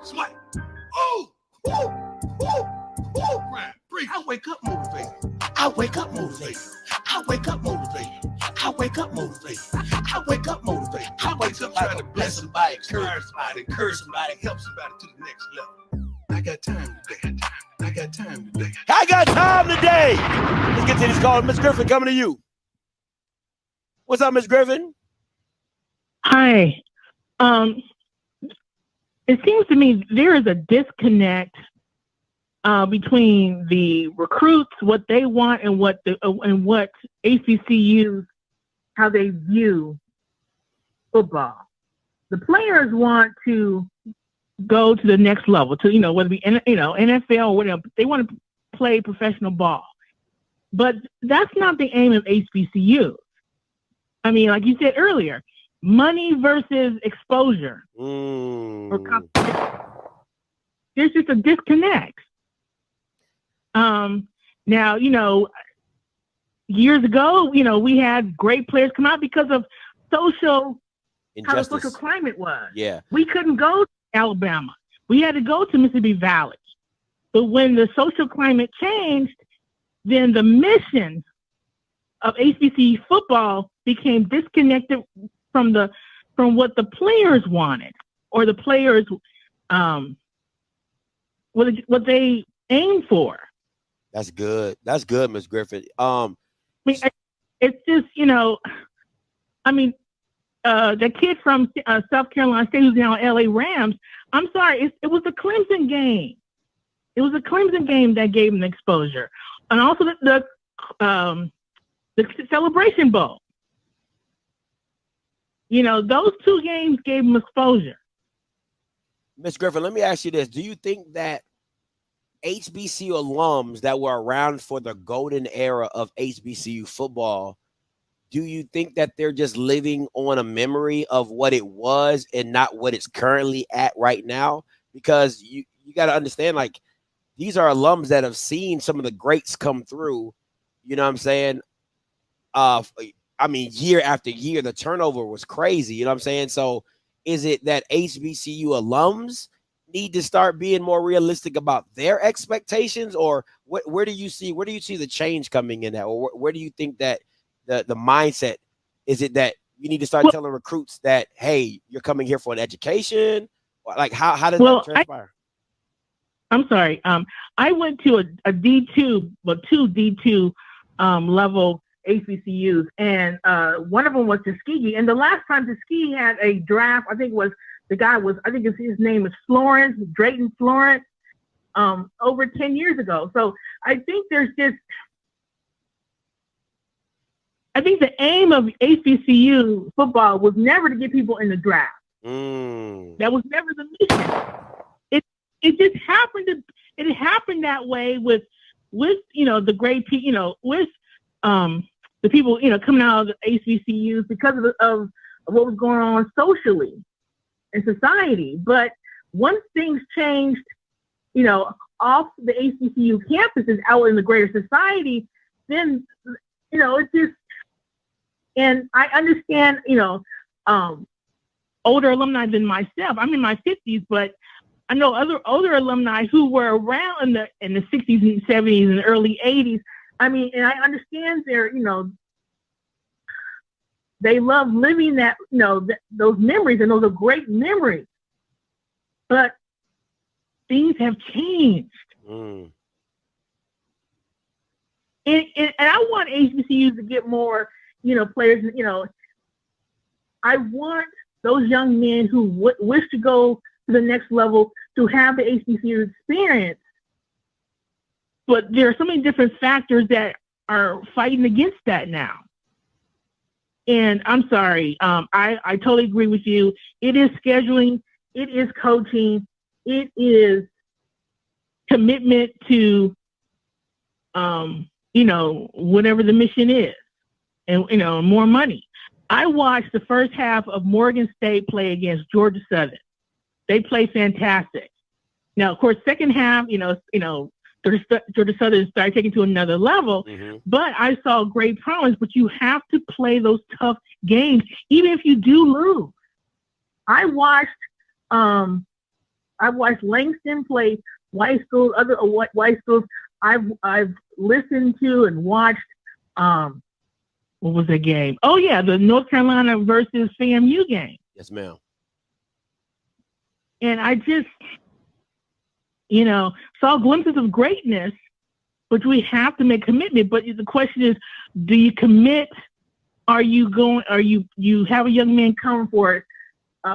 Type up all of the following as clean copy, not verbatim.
Swipe. Oh, right. Break. I wake up motivated. I wake up motivated. I wake up motivated. I wake up motivated. I wake up motivated. I wake up trying to bless somebody, encourage somebody, help somebody to the next level. I got time today. I got time today. I got time today. Let's get to this call. Miss Griffin, coming to you. What's up, Miss Griffin? Hi. It seems to me there is a disconnect between the recruits, what they want, and what HBCUs, how they view football. The players want to go to the next level, to whether it be NFL or whatever. They want to play professional ball, but that's not the aim of HBCUs. I mean, like you said earlier, money versus exposure. Or there's just a disconnect. Now, years ago, we had great players come out because of social, how the social climate was. Yeah. We couldn't go to Alabama. We had to go to Mississippi Valley. But when the social climate changed, then the mission of HBCU football became disconnected from what the players wanted, or the players what they aim for. That's good. That's good, Miss Griffin. I mean, it's just the kid from South Carolina State who's now LA Rams. I'm sorry, it was a Clemson game. It was a Clemson game that gave him the exposure, and also the Celebration Bowl. Those two games gave him exposure. Miss Griffin, let me ask you this. Do you think that HBCU alums that were around for the golden era of HBCU football, do you think that they're just living on a memory of what it was and not what it's currently at right now? Because you got to understand, like, these are alums that have seen some of the greats come through, you know what I'm saying? Year after year, the turnover was crazy, you know what I'm saying? So is it that HBCU alums need to start being more realistic about their expectations, or where do you see the change coming in that, or where do you think that the mindset is? It that you need to start telling recruits that, hey, you're coming here for an education? Like how does that transpire? I'm sorry. I went to a D2, two D2 level HBCUs, and one of them was Tuskegee. And the last time Tuskegee had a draft, I think his name is Florence, Drayton Florence, over 10 years ago. So I think the aim of HBCU football was never to get people in the draft. That was never the mission. It just happened it happened that way with the great people, with the people coming out of the HBCUs because of what was going on socially in society. But once things changed, off the HBCU campuses out in the greater society, then it's just. And I understand, older alumni than myself. I'm in my 50s, but I know other older alumni who were around in the 60s and 70s and early 80s. And I understand they love living that, those memories, and those are great memories. But things have changed. And I want HBCUs to get more, players. I want those young men who wish to go to the next level to have the HBCU experience. But there are so many different factors that are fighting against that now. And I'm sorry, I totally agree with you. It is scheduling, it is coaching, it is commitment to, whatever the mission is, and more money. I watched the first half of Morgan State play against Georgia Southern. They play fantastic. Now, of course, second half, Georgia Southern started taking to another level, but I saw great promise. But you have to play those tough games, even if you do lose. I watched watched Langston play white schools, other white schools. I've listened to and watched. What was the game? Oh yeah, the North Carolina versus FAMU game. Yes, ma'am. And I just, saw glimpses of greatness, but we have to make commitment. But the question is, do you commit? Are you have a young man come for it?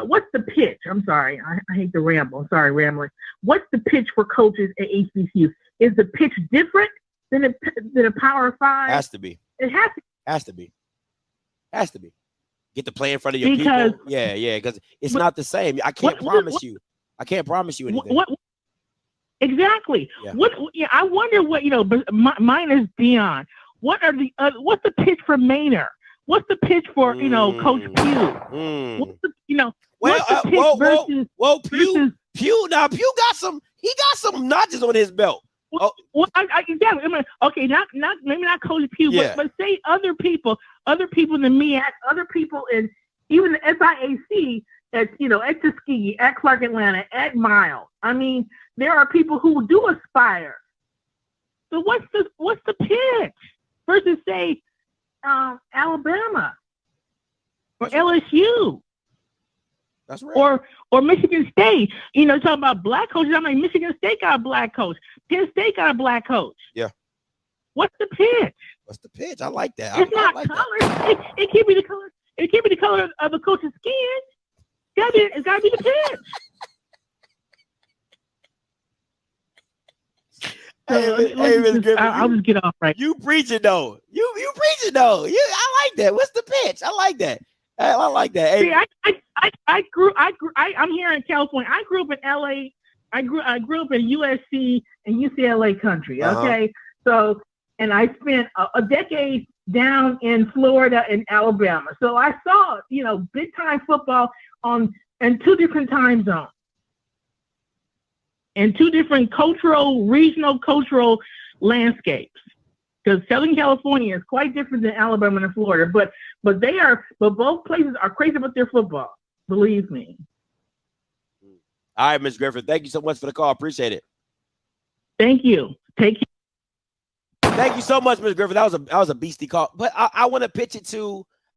What's the pitch? I'm sorry. I hate to ramble. I'm sorry, rambling. What's the pitch for coaches at HBCU? Is the pitch different than a Power 5? Has to be. It has to. Has to be. Has to be. Get to play in front of your people. Yeah, because it's not the same. I can't promise you. I can't promise you anything. Exactly. Yeah. I wonder what But mine is Dion. What's the pitch for Maynard? What's the pitch for Coach Pugh? What's the pitch versus Pugh? Now Pugh got some. He got some notches on his belt. Exactly. I mean, okay, maybe not Coach Pugh, but say other people in the MEAC, other people in even the SIAC at Tuskegee, at Clark Atlanta, at Miles. I mean, there are people who do aspire. So what's the pitch versus say Alabama or LSU? That's right. Or Michigan State. Talking about black coaches. I mean, Michigan State got a black coach. Penn State got a black coach. Yeah. What's the pitch? What's the pitch? I like that. It's not like color. It can't be the color. It can't be the color of the coach's skin. It's gotta be the pitch. I'll just get off right. You preaching though. You preaching though. I like that. What's the pitch? I like that. I like that. Hey. See, I'm here in California. I grew up in LA. I grew up in USC and UCLA country. Okay. So, and I spent a decade down in Florida and Alabama. So I saw, big time football in two different time zones. And two different regional cultural landscapes. Because Southern California is quite different than Alabama and Florida, but both places are crazy about their football. Believe me. All right, Ms. Griffin, thank you so much for the call. Appreciate it. Thank you. Thank you so much, Ms. Griffin. That was a beastie call. But I want to pitch it to